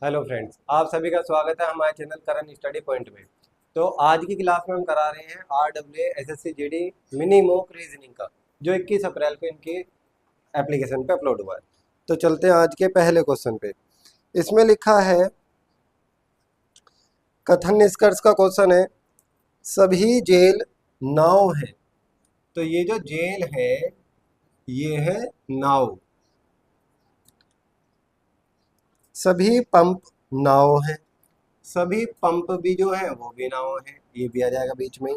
Hello friends, आप सभी का स्वागत है हमारे चैनल करण स्टडी पॉइंट में। तो आज की क्लास में हम करा रहे हैं RWA SSC GD mini mock reasoning का, जो 21 अप्रैल को इनकी एप्लीकेशन पे अपलोड हुआ है। तो चलते हैं आज के पहले क्वेश्चन पे। इसमें लिखा है, कथन निष्कर्ष का क्वेश्चन है, सभी जेल नाव है। तो ये जो जेल है ये है नाव, सभी पंप नाव है, सभी पंप भी जो है वो भी नाव है, ये भी आ जाएगा बीच में ही।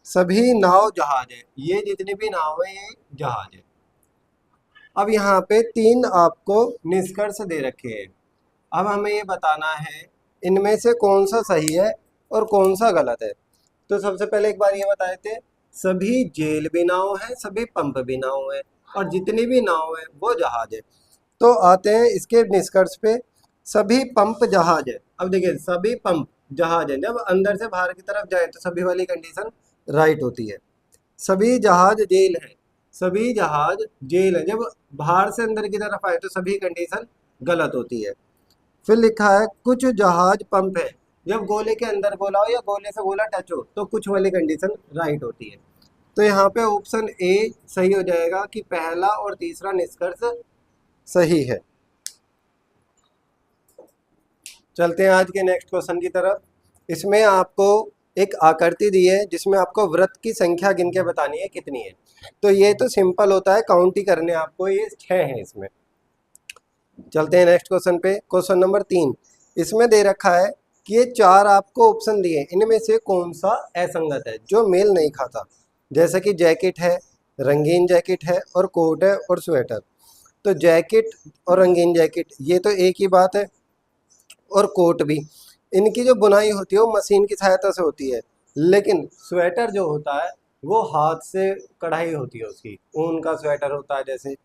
सभी नाव जहाज है, ये जितनी भी नाव है ये जहाज है। अब यहाँ पे तीन आपको निष्कर्ष दे रखे हैं। अब हमें ये बताना है इनमें से कौन सा सही है और कौन सा गलत है। तो सबसे पहले एक बार ये बता देते, सभी जेल भी नाव है, सभी पंप भी नाव है और जितनी भी नाव है वो जहाज है। तो आते हैं इसके निष्कर्ष पे, सभी पंप जहाज है। अब देखिए, सभी पंप जहाज है, जब अंदर से बाहर की तरफ जाए तो सभी वाली कंडीशन राइट होती है। सभी जहाज जेल है, सभी जहाज जेल है, जब बाहर से अंदर की तरफ आए तो सभी कंडीशन गलत होती है। फिर लिखा है कुछ जहाज पंप है, जब गोले के अंदर गोला हो या गोले से गोला टच हो तो कुछ वाली कंडीशन राइट होती है। तो यहाँ पे ऑप्शन ए सही हो जाएगा कि पहला और तीसरा निष्कर्ष सही है। चलते हैं आज के नेक्स्ट क्वेश्चन की तरफ। इसमें आपको एक आकृति दी है जिसमें आपको वृत्त की संख्या गिन के बतानी है कितनी है। तो ये तो सिंपल होता है, काउंट ही करने आपको, ये 6 हैं इसमें। चलते हैं नेक्स्ट क्वेश्चन पे। क्वेश्चन नंबर 3, इसमें दे रखा है कि ये 4 आपको ऑप्शन दिए, इनमें से कौन सा असंगत है, जो मेल नहीं खाता। जैसे कि जैकेट है, रंगीन जैकेट है और कोट है और स्वेटर। तो जैकेट और रंगीन जैकेट ये तो एक ही बात है, और कोट भी। इनकी जो बुनाई होती है वो मशीन की सहायता से होती है, लेकिन स्वेटर जो होता है वो हाथ से कढ़ाई होती है, उसकी ऊन का स्वेटर होता है जैसे।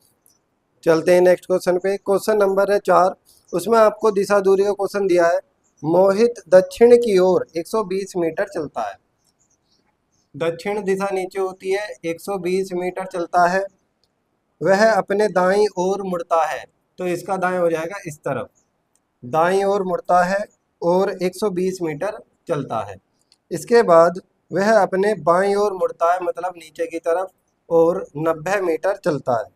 चलते हैं नेक्स्ट क्वेश्चन पे। क्वेश्चन नंबर है 4, उसमें आपको दिशा दूरी का क्वेश्चन दिया है। मोहित दक्षिण की ओर 120 मीटर चलता है। दक्षिण दिशा नीचे होती है, 120 मीटर चलता है। वह अपने दाईं ओर मुड़ता है, तो इसका दाएं हो जाएगा इस तरफ, दाईं ओर मुड़ता है और 120 मीटर चलता है। इसके बाद वह अपने बाईं ओर मुड़ता है, मतलब नीचे की तरफ, और 90 मीटर चलता है।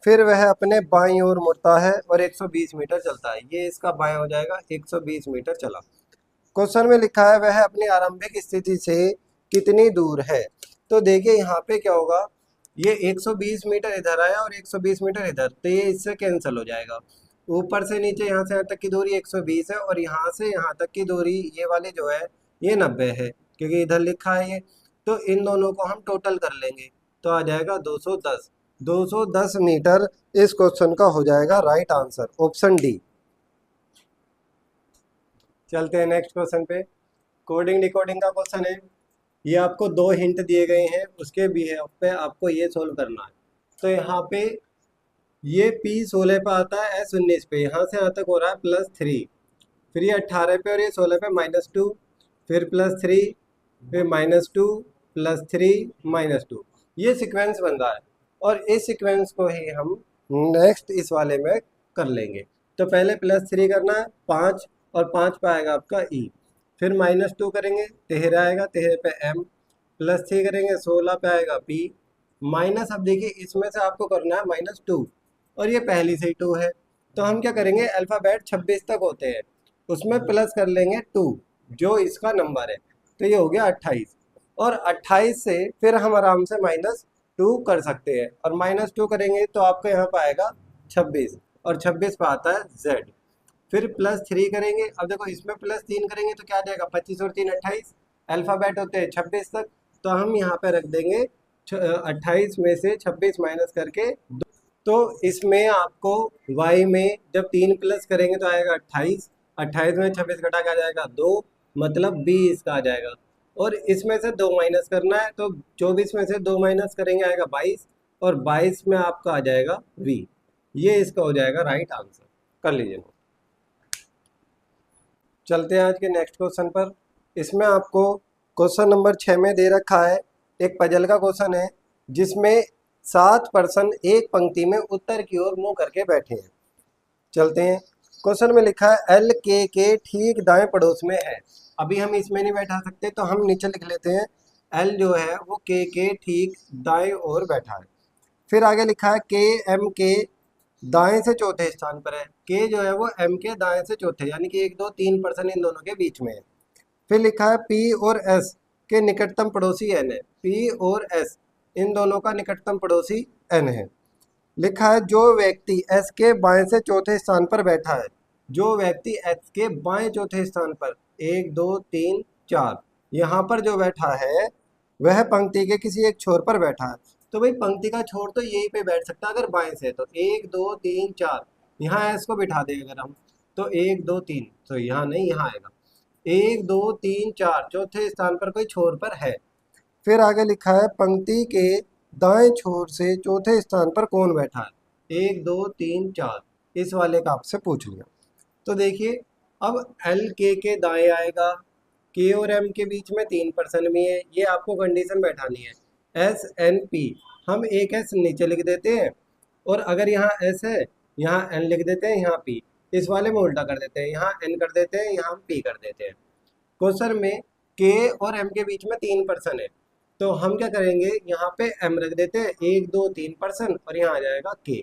फिर वह अपने बाईं ओर मुड़ता है और 120 मीटर चलता है, ये इसका बाएं हो जाएगा, 120 मीटर चला। क्वेश्चन में लिखा है वह अपनी आरंभिक स्थिति से कितनी दूर है। तो देखिए यहाँ पे क्या होगा, ये 120 मीटर इधर आया और 120 मीटर इधर, तो ये इससे कैंसिल हो जाएगा। ऊपर से नीचे यहाँ से यहाँ तक की दूरी 120 है और यहाँ से यहाँ तक की दूरी ये वाली जो है ये 90 है, क्योंकि इधर लिखा है ये। तो इन दोनों को हम टोटल कर लेंगे तो आ जाएगा 210। 210 मीटर इस क्वेश्चन का हो जाएगा राइट आंसर, ऑप्शन डी। चलते हैं नेक्स्ट क्वेश्चन पे। कोडिंग डिकोडिंग का क्वेश्चन है। ये आपको 2 हिंट दिए गए हैं, उसके बिहेव पे आपको ये सोल्व करना है। तो यहाँ पे ये P16 पे आता है, S19 पे, यहाँ से यहाँ तक हो रहा है +3, फिर ये 18 पे और ये 16 पे -2, फिर +3, फिर -2, +3, -2। ये सीक्वेंस बन रहा है और इस सीक्वेंस को ही हम नेक्स्ट इस वाले में कर लेंगे। तो पहले +3 करना है, 5, और 5 पे आएगा आपका E। फिर -2 करेंगे, 13 आएगा, 13 पे M, +3 करेंगे, 16 पे आएगा P, माइनस। अब देखिए इसमें से आपको करना है -2, और ये पहली से ही 2 है, तो हम क्या करेंगे, अल्फ़ाबेट 26 तक होते हैं, उसमें प्लस कर लेंगे 2, जो इसका नंबर है, तो ये हो गया 28। और 28 से फिर हम आराम से -2 कर सकते हैं, और -2 करेंगे तो आपको यहाँ पर आएगा 26, और 26 पे आता है Z। फिर +3 करेंगे, अब देखो इसमें +3 करेंगे तो क्या आ जाएगा, 25 और 3 28, अल्फ़ाबेट होते हैं 26 तक, तो हम यहाँ पे रख देंगे 28 में से 26 माइनस करके 2। तो इसमें आपको y में जब 3 प्लस करेंगे तो आएगा 28, 28 में 26 घटा के आ जाएगा 2, मतलब b इसका आ जाएगा। और इसमें से 2 माइनस करना है, तो 24 में से 2 माइनस करेंगे आएगा 22, और 22 में आपका आ जाएगा v। ये इसका हो जाएगा राइट आंसर, कर लीजिए नोट। चलते हैं आज के नेक्स्ट क्वेश्चन पर। इसमें आपको क्वेश्चन नंबर 6 में दे रखा है, एक पजल का क्वेश्चन है जिसमें 7 पर्सन एक पंक्ति में उत्तर की ओर मुंह करके बैठे हैं। चलते हैं। क्वेश्चन में लिखा है एल के ठीक दाएं पड़ोस में है। अभी हम इसमें नहीं बैठा सकते तो हम नीचे लिख लेते हैं एल जो है वो के ठीक दाएं ओर बैठा है। फिर आगे लिखा है के एम के दाएं से चौथे स्थान पर है। के जो है वो एम के दाएं से चौथे यानी कि 1 2 3% इन दोनों के बीच में है। फिर लिखा है पी और एस के निकटतम पड़ोसी एन है। पी और एस इन दोनों का निकटतम पड़ोसी एन है। लिखा है जो व्यक्ति एस के बाएं से चौथे स्थान पर बैठा है। जो व्यक्ति एस के बाएं चौथे स्थान पर 1 2 3 4 यहाँ पर जो बैठा है वह पंक्ति के किसी एक छोर पर बैठा है। तो भाई पंक्ति का छोर तो यहीं पे बैठ सकता है अगर बाएं से, तो 1 2 3 4 यहाँ एस को बिठा दें अगर हम, तो 1 2 3 तो यहाँ नहीं, यहाँ आएगा 1 2 3 4 चौथे स्थान पर कोई छोर पर है। फिर आगे लिखा है पंक्ति के दाएं छोर से चौथे स्थान पर कौन बैठा है। 1 2 3 4 इस वाले का आपसे पूछ लिया। तो देखिए अब एल के दाएं आएगा, के और एम के बीच में 3% भी है, ये आपको कंडीशन बैठानी है। एस एन पी हम एक एस नीचे लिख देते हैं और अगर यहाँ एस है यहाँ एन लिख देते हैं, यहाँ पी, इस वाले में उल्टा कर देते हैं, यहाँ एन कर देते हैं, यहाँ हम पी कर देते हैं। क्वेश्चन में के और एम के बीच में 3% है तो हम क्या करेंगे, यहाँ पे एम रख देते हैं 1 2 3% और यहाँ आ जाएगा के,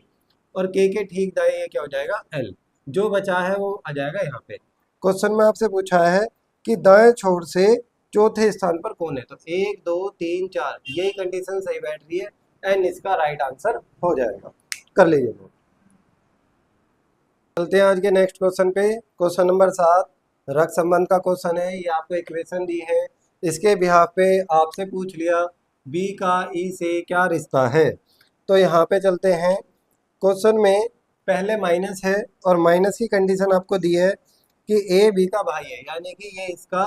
और के ठीक दाएं ये क्या हो जाएगा एल, जो बचा है वो आ जाएगा यहाँ पे। क्वेश्चन में आपसे पूछा है कि दाएं छोर से चौथे स्थान पर कौन है, तो 1 2 3 4 यही कंडीशन सही बैठ रही है, एन इसका राइट आंसर हो जाएगा। कर लीजिए नोट। चलते हैं आज के नेक्स्ट क्वेश्चन पे। क्वेश्चन नंबर 7 रक्त संबंध का क्वेश्चन है। ये आपको इक्वेशन दी है, इसके बिहाफ पे आपसे पूछ लिया बी का ई से क्या रिश्ता है। तो यहाँ पे चलते हैं। क्वेश्चन में पहले माइनस है और माइनस की कंडीशन आपको दी है कि ए बी का भाई है, यानी कि ये इसका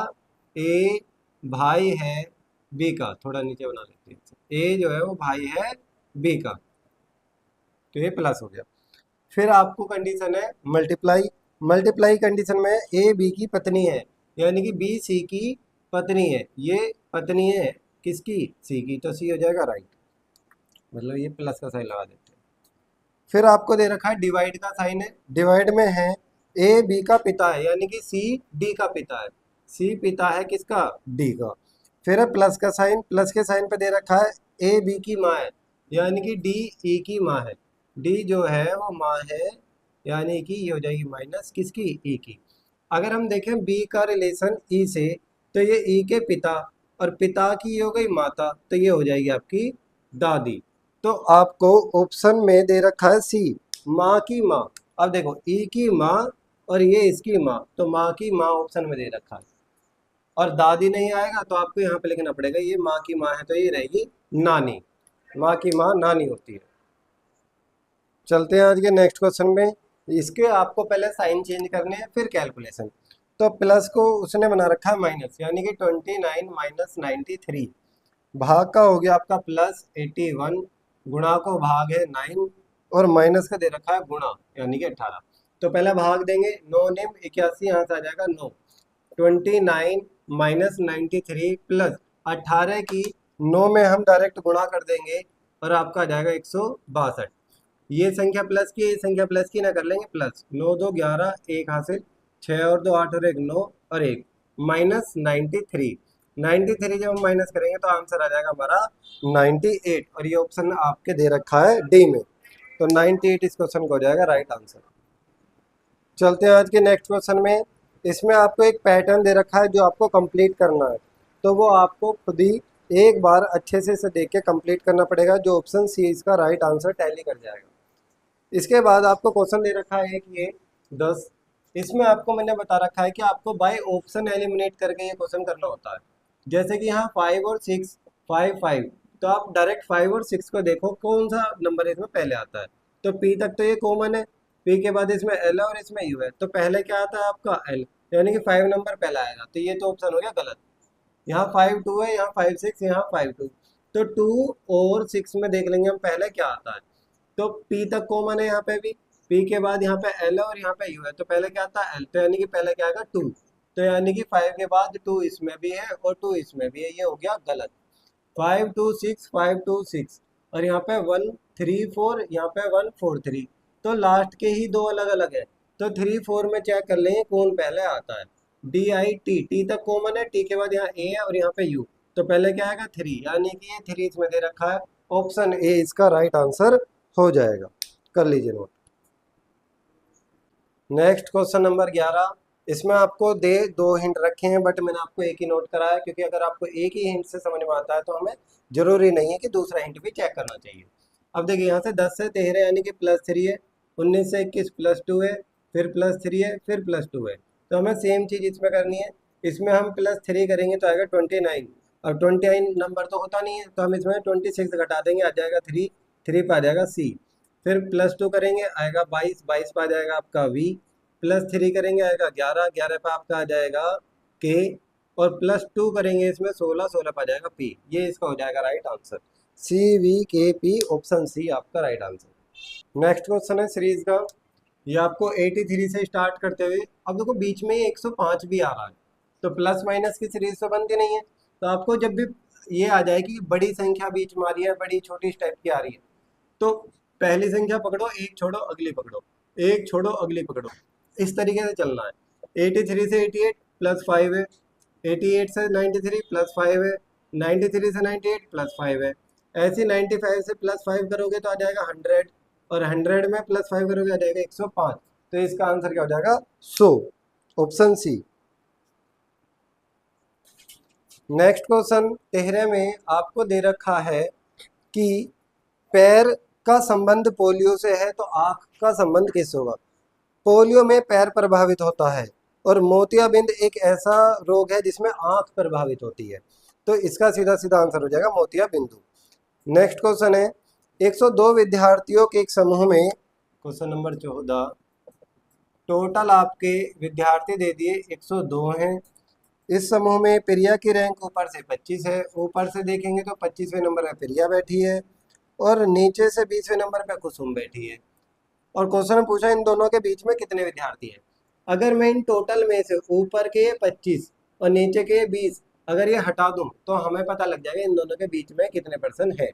ए भाई है बी का, थोड़ा नीचे बना लेते हैं, ए जो है वो भाई है बी का, तो ये प्लस हो गया। फिर आपको कंडीशन है मल्टीप्लाई। मल्टीप्लाई कंडीशन में ए बी की पत्नी है, यानी कि बी सी की पत्नी है, ये पत्नी है किसकी, सी की, तो सी हो जाएगा राइट, मतलब ये प्लस का साइन लगा देते हैं। फिर आपको दे रखा है डिवाइड का साइन है, डिवाइड में है ए बी का पिता है, यानी कि सी डी का पिता है, सी पिता है किसका, डी का। फिर है प्लस का साइन, प्लस के साइन पे दे रखा है ए बी की माँ है, यानी कि डी ई की माँ है, डी जो है वो माँ है, यानी कि ये हो जाएगी माइनस किसकी, ई की। अगर हम देखें बी का रिलेशन ई से, तो ये ई के पिता और पिता की ये हो गई माता, तो ये हो जाएगी आपकी दादी। तो आपको ऑप्शन में दे रखा है सी माँ की माँ। अब देखो ई की माँ और ये इसकी माँ, तो माँ की माँ ऑप्शन में दे रखा है, और दादी नहीं आएगा तो आपको यहाँ पे लिखना पड़ेगा ये माँ की माँ है, तो ये रहेगी नानी, माँ की माँ नानी होती है। चलते हैं आज के नेक्स्ट क्वेश्चन में। इसके आपको पहले साइन चेंज करने हैं फिर कैलकुलेशन। तो प्लस को उसने बना रखा है माइनस, यानी कि 29 माइनस 93, भाग का हो गया आपका प्लस 81, गुणा को भाग है 9 और माइनस का दे रखा है गुणा, यानी कि 18। तो पहले भाग देंगे, 9 नेम 81, यहाँ से आ जाएगा 9, 29 माइनस 93 प्लस 18 की 9 में हम डायरेक्ट गुणा कर देंगे और आपका आ जाएगा 162। ये संख्या प्लस की, ये संख्या प्लस की ना कर लेंगे प्लस, 9 2 11, 1 हासिल, 6 और 2 8 और 1 9 और 1 माइनस 93। 93 जब हम माइनस करेंगे तो आंसर आ जाएगा हमारा 98, और ये ऑप्शन आपके दे रखा है डी में, तो 98 इस क्वेश्चन को हो जाएगा राइट आंसर। चलते हैं आज के नेक्स्ट क्वेश्चन में। इसमें आपको एक पैटर्न दे रखा है जो आपको कंप्लीट करना है, तो वो आपको खुद ही एक बार अच्छे से इसे देख के कंप्लीट करना पड़ेगा, जो ऑप्शन सी इसका राइट आंसर टैली कर जाएगा। इसके बाद आपको क्वेश्चन दे रखा है कि ये 10, इसमें आपको मैंने बता रखा है कि आपको बाय ऑप्शन एलिमिनेट करके ये क्वेश्चन करना होता है। जैसे कि यहाँ 5 और 6, 5 5, तो आप डायरेक्ट 5 और 6 को देखो कौन सा नंबर इसमें पहले आता है। तो पी तक तो ये कॉमन है, पी के बाद इसमें एल है और इसमें यू है, तो पहले क्या आता है आपका एल, यानी कि 5 नंबर पहला आएगा, तो ये तो ऑप्शन हो गया गलत। यहाँ 5 2 है, यहाँ 5 6, यहाँ 5 2, तो 2 और 6 में देख लेंगे हम पहले क्या आता है। तो P तक कॉमन है यहाँ पे भी, P के बाद यहाँ पे L है और यहाँ पे U है, तो पहले क्या आता है L, तो यानी कि पहले क्या आएगा 2, तो यानी कि 5 के बाद 2 इसमें भी है और 2 इसमें भी है, ये हो गया गलत। 5 2 6, 5 2 6 और यहाँ पे 1 3 4, यहाँ पे 1 4 3, तो लास्ट के ही दो अलग अलग है, तो 3 4 में चेक कर लेंगे कौन पहले आता है। डी आई टी, टी तक कॉमन है, टी के बाद यहाँ ए है और यहाँ पे यू, तो पहले क्या आएगा 3, यानी कि ये 3 इसमें दे रखा है। ऑप्शन ए इसका राइट आंसर हो जाएगा, कर लीजिए नोट। नेक्स्ट क्वेश्चन नंबर 11, इसमें आपको दे 2 हिंट रखे हैं, बट मैंने आपको एक ही नोट कराया, क्योंकि अगर आपको एक ही हिंट से समझ में आता है तो हमें जरूरी नहीं है कि दूसरा हिंट भी चेक करना चाहिए। अब देखिए यहाँ से 10 से 13 यानी कि +3 है, 19 से 21 +2 है, फिर +3 है, फिर +2 है, तो हमें सेम चीज़ इसमें करनी है। इसमें हम +3 करेंगे तो आएगा 29। अब 29 नंबर तो होता नहीं है, तो हम इसमें 26 घटा देंगे, आ जाएगा 3, 3 पे आ जाएगा सी। फिर +2 करेंगे आएगा 22, 22 पे आ जाएगा आपका वी। +3 करेंगे आएगा 11, 11 पे आपका आ जाएगा के। और +2 करेंगे इसमें 16, 16 पे आ जाएगा पी। ये इसका हो जाएगा राइट आंसर, सी वी के पी, ऑप्शन सी आपका राइट आंसर। नेक्स्ट क्वेश्चन है सीरीज का, ये आपको 83 से स्टार्ट करते हुए, अब देखो बीच में 105 भी आ रहा है, तो प्लस माइनस की सीरीज तो बनती नहीं है। तो आपको जब भी ये आ जाए कि बड़ी संख्या बीच में आ रही है, बड़ी छोटी स्टेप की आ रही है, तो पहली संख्या पकड़ो, एक छोड़ो अगली पकड़ो, एक छोड़ो अगली पकड़ो, इस तरीके से चलना है। 83 से 88 +5 है, 88 से 93 +5 है, 93 से 98 +5 है, ऐसे 95 से +5 करोगे तो आ जाएगा 100, और 100 में +5 करोगे आ जाएगा 105। तो इसका आंसर क्या हो जाएगा 100, ऑप्शन सी। नेक्स्ट क्वेश्चन 13 में आपको दे रखा है कि पैर का संबंध पोलियो से है तो आंख का संबंध किससे होगा। पोलियो में पैर प्रभावित होता है और मोतियाबिंद एक ऐसा रोग है जिसमें आंख प्रभावित होती है, तो इसका सीधा सीधा आंसर हो जाएगा मोतियाबिंदु। नेक्स्ट क्वेश्चन है 102 विद्यार्थियों के एक समूह में, क्वेश्चन नंबर 14, टोटल आपके विद्यार्थी दे दिए 102 हैं। इस समूह में प्रिया की रैंक ऊपर से 25 है, ऊपर से देखेंगे तो 25वें नंबर पर प्रिया बैठी है और नीचे से 20वें नंबर पर कुसुम बैठी है। और क्वेश्चन पूछा इन दोनों के बीच में कितने विद्यार्थी हैं। अगर मैं इन टोटल में से ऊपर के 25 और नीचे के 20 अगर ये हटा दूं तो हमें पता लग जाएगा इन दोनों के बीच में कितने % है।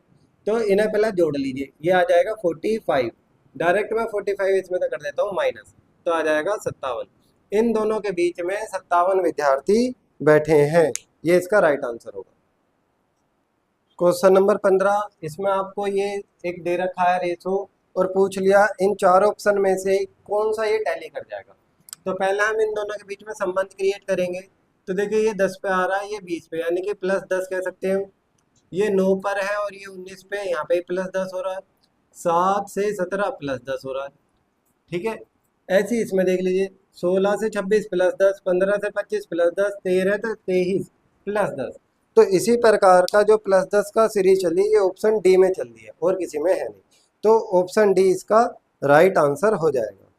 तो इन्हें पहले जोड़ लीजिए, ये आ जाएगा 45, डायरेक्ट मैं 45 इसमें से कर देता हूँ माइनस, तो आ जाएगा 57। इन दोनों के बीच में 57 विद्यार्थी बैठे हैं, ये इसका राइट आंसर होगा। क्वेश्चन नंबर 15, इसमें आपको ये एक दे रखा है रेशो और पूछ लिया इन चार ऑप्शन में से कौन सा ये टैली कर जाएगा। तो पहले हम इन दोनों के बीच में संबंध क्रिएट करेंगे। तो देखिए ये 10 पे आ रहा है, ये 20 पे, यानी कि +10 कह सकते हैं। ये 9 पर है और ये 19 पे, यहाँ पे +10 हो रहा है। 7 से 17 +10 हो रहा है, ठीक है। ऐसे ही इसमें देख लीजिए 16 से 26 +10, 15 से 25 +10, 13 से 23 +10। तो इसी प्रकार का जो +10 का सीरीज चल रही है, ये ऑप्शन डी में चल रही है और किसी में है नहीं, तो ऑप्शन डी इसका राइट आंसर हो जाएगा।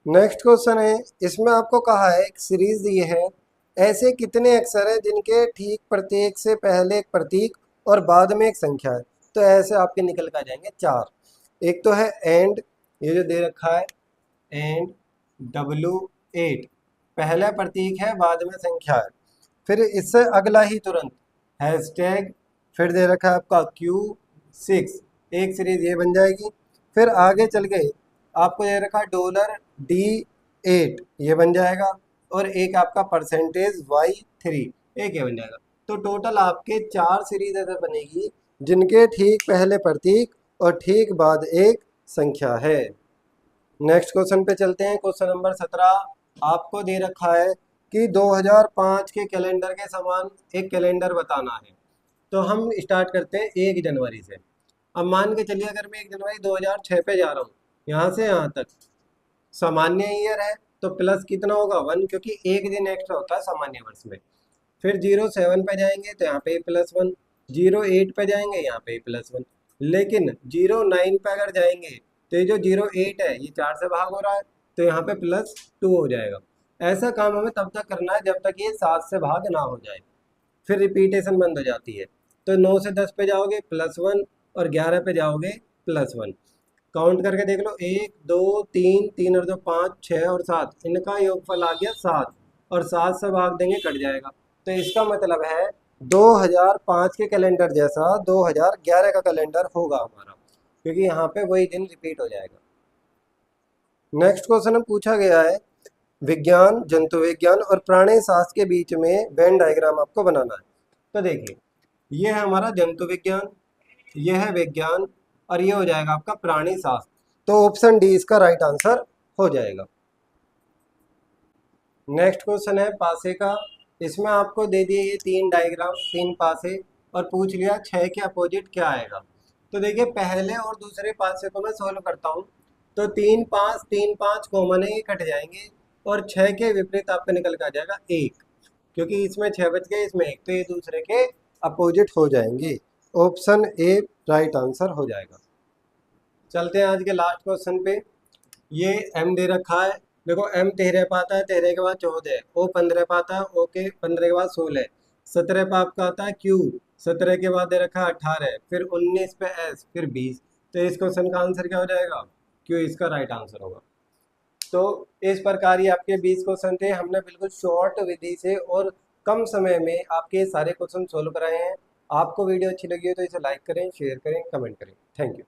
नेक्स्ट क्वेश्चन है, इसमें आपको कहा है एक सीरीज दी है, ऐसे कितने अक्षर हैं जिनके ठीक प्रत्येक से पहले एक प्रतीक और बाद में एक संख्या है। तो ऐसे आपके निकल कर आ जाएंगे 4। एक तो है एंड, ये जो दे रखा है एंड W8, पहला प्रतीक है बाद में संख्या है। फिर इससे अगला ही तुरंत हैशटैग, फिर दे रखा है आपका Q6, एक सीरीज ये बन जाएगी। फिर आगे चल के आपको दे रखा है $D8, ये बन जाएगा। और एक आपका %Y3, एक ये बन जाएगा। तो टोटल आपके 4 सीरीज ऐसे बनेगी जिनके ठीक पहले प्रतीक और ठीक बाद एक संख्या है। नेक्स्ट क्वेश्चन पे चलते हैं। क्वेश्चन नंबर 17, आपको दे रखा है कि 2005 के कैलेंडर के समान एक कैलेंडर बताना है। तो हम स्टार्ट करते हैं 1 जनवरी से। अब मान के चलिए अगर मैं 1 जनवरी 2006 पे जा रहा हूँ, यहाँ से यहाँ तक सामान्य ईयर है, तो प्लस कितना होगा 1, क्योंकि एक दिन एक्स्ट्रा होता है सामान्य वर्ष में। फिर 07 पे जाएंगे तो यहाँ पे +1, 08 पे जाएंगे यहाँ पे +1, लेकिन 09 पे अगर जाएंगे तो ये जो 08 है ये 4 से भाग हो रहा है, तो यहाँ पे +2 हो जाएगा। ऐसा काम हमें तब तक करना है जब तक ये 7 से भाग ना हो जाए, फिर रिपीटेशन बंद हो जाती है। तो 9 से 10 पे जाओगे +1 और 11 पे जाओगे +1। काउंट करके देख लो, 1 2 3, 3 और 2 5, 6 और 7, इनका योगफल आ गया 7, और 7 से भाग देंगे कट जाएगा। तो इसका मतलब है 2005 के कैलेंडर जैसा 2011 का कैलेंडर होगा हमारा, क्योंकि यहाँ पे वही दिन रिपीट हो जाएगा। नेक्स्ट क्वेश्चन में पूछा गया है विज्ञान, जंतु विज्ञान और प्राणी शास्त्र के बीच में वेन डायग्राम आपको बनाना है। तो देखिए, ये है हमारा जंतु विज्ञान, ये है विज्ञान और ये हो जाएगा आपका प्राणी शास्त्र। तो ऑप्शन डी इसका राइट आंसर हो जाएगा। नेक्स्ट क्वेश्चन है पासे का। इसमें आपको दे दिए ये 3 डायग्राम, 3 पासे और पूछ लिया 6 के अपोजिट क्या आएगा। तो देखिए, पहले और दूसरे पासे को मैं सोल्व करता हूँ। तो 3 5 कॉमन है, ये कट जाएंगे और 6 के विपरीत आपका निकल के आ जाएगा 1, क्योंकि इसमें 6 बच गए, इसमें 1, तो ये दूसरे के अपोजिट हो जाएंगे। ऑप्शन ए राइट आंसर हो जाएगा। चलते हैं आज के लास्ट क्वेश्चन पे। ये m दे रखा है, देखो m 13 पे आता है, 13 के बाद 14, o 15 पे आता है, o के 15 के बाद 16, 17 पे आपका आता है q, 17 के बाद दे रखा है 18, फिर 19 पे s, फिर 20। तो इस क्वेश्चन का आंसर क्या हो जाएगा? q इसका राइट आंसर होगा। तो इस प्रकार ये आपके 20 क्वेश्चन थे। हमने बिल्कुल शॉर्ट विधि से और कम समय में आपके सारे क्वेश्चन सोल्व कराए हैं। आपको वीडियो अच्छी लगी हो तो इसे लाइक करें, शेयर करें, कमेंट करें। Thank you.